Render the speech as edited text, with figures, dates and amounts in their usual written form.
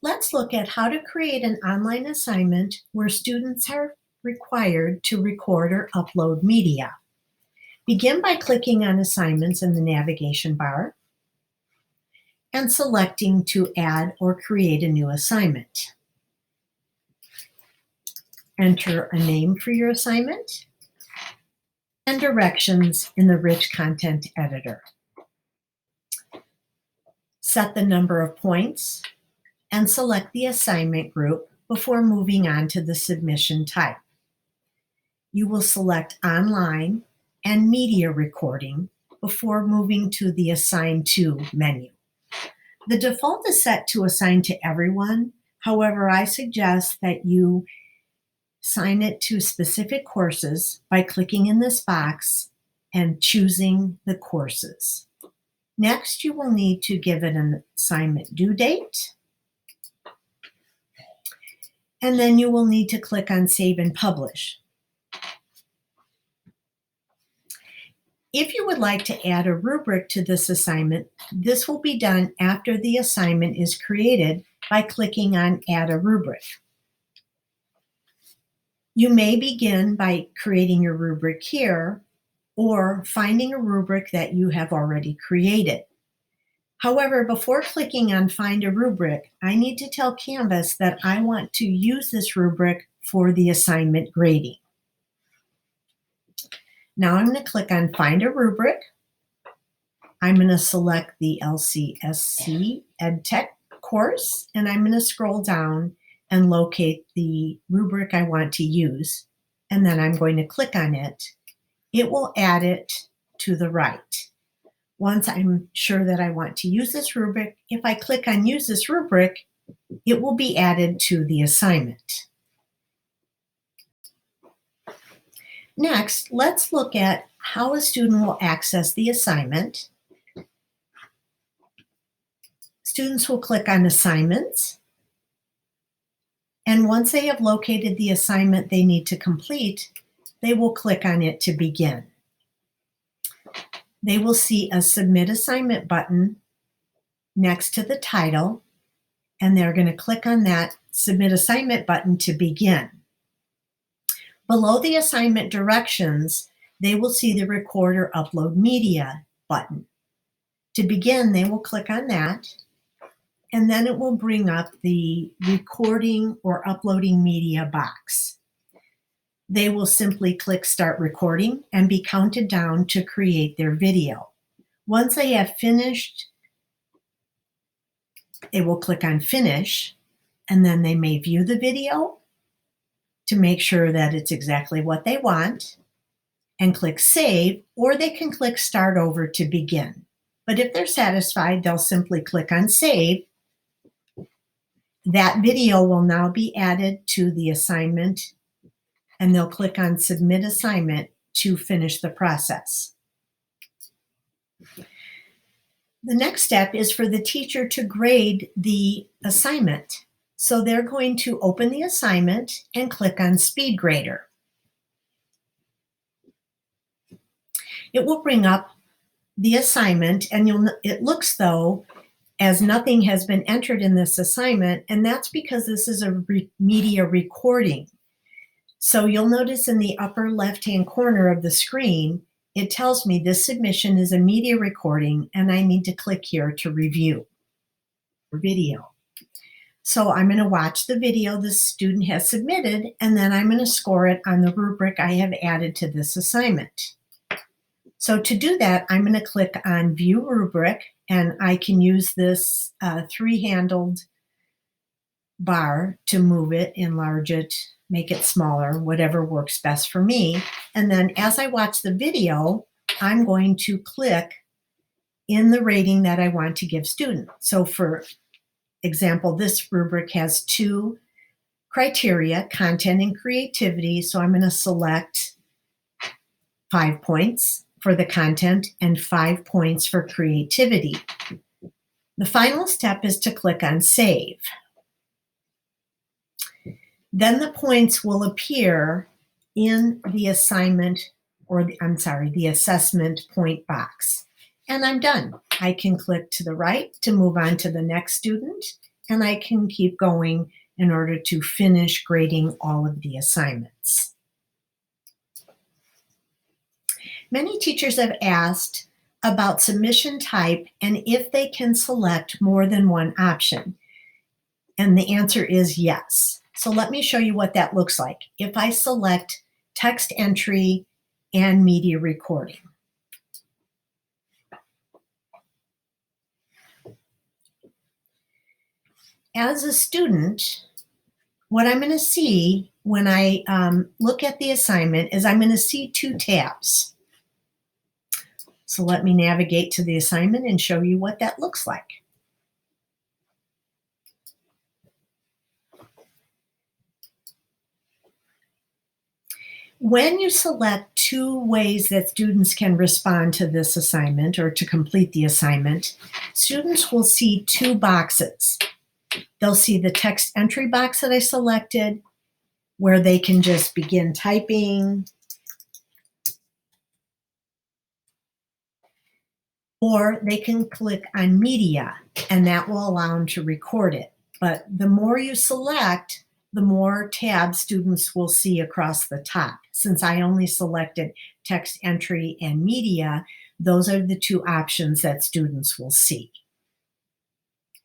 Let's look at how to create an online assignment where students are required to record or upload media. Begin by clicking on Assignments in the navigation bar and selecting to add or create a new assignment. Enter a name for your assignment and directions in the Rich Content Editor. Set the number of points and select the assignment group before moving on to the submission type. You will select Online and Media Recording before moving to the Assign To menu. The default is set to assign to everyone. However, I suggest that you assign it to specific courses by clicking in this box and choosing the courses. Next, you will need to give it an assignment due date, and then you will need to click on Save and Publish. If you would like to add a rubric to this assignment, this will be done after the assignment is created by clicking on Add a Rubric. You may begin by creating your rubric here or finding a rubric that you have already created. However, before clicking on Find a Rubric, I need to tell Canvas that I want to use this rubric for the assignment grading. Now I'm going to click on Find a Rubric. I'm going to select the LCSC EdTech course, and I'm going to scroll down and locate the rubric I want to use, and then I'm going to click on it. It will add it to the right. Once I'm sure that I want to use this rubric, if I click on Use this rubric, it will be added to the assignment. Next, let's look at how a student will access the assignment. Students will click on Assignments, and once they have located the assignment they need to complete, they will click on it to begin. They will see a Submit Assignment button next to the title, and they're going to click on that Submit Assignment button to begin. Below the assignment directions, they will see the Record or Upload Media button. To begin, they will click on that, and then it will bring up the Recording or Uploading Media box. They will simply click Start Recording and be counted down to create their video. Once they have finished, they will click on Finish, and then they may view the video to make sure that it's exactly what they want and click Save, or they can click Start Over to begin. But if they're satisfied, they'll simply click on Save. That video will now be added to the assignment, and they'll click on Submit Assignment to finish the process. The next step is for the teacher to grade the assignment. So they're going to open the assignment and click on Speed Grader. It will bring up the assignment, and it looks though as nothing has been entered in this assignment, and that's because this is a media recording. So you'll notice in the upper left-hand corner of the screen, it tells me this submission is a media recording, and I need to click here to review video. So I'm going to watch the video the student has submitted, and then I'm going to score it on the rubric I have added to this assignment. So to do that, I'm going to click on View Rubric, and I can use this three-handled bar to move it, enlarge it, make it smaller, whatever works best for me. And then as I watch the video, I'm going to click in the rating that I want to give student. So for example, this rubric has two criteria, content and creativity. So I'm going to select 5 points for the content and 5 points for creativity. The final step is to click on Save. Then the points will appear in the assignment, or the assessment point box. And I'm done. I can click to the right to move on to the next student, and I can keep going in order to finish grading all of the assignments. Many teachers have asked about submission type and if they can select more than one option. And the answer is yes. So let me show you what that looks like. If I select text entry and media recording. As a student, what I'm going to see when I look at the assignment is I'm going to see two tabs. So let me navigate to the assignment and show you what that looks like. When you select two ways that students can respond to this assignment or to complete the assignment, students will see two boxes. They'll see the text entry box that I selected, where they can just begin typing, or they can click on media, and that will allow them to record it. But the more you select, the more tabs students will see across the top. Since I only selected text entry and media, those are the two options that students will see.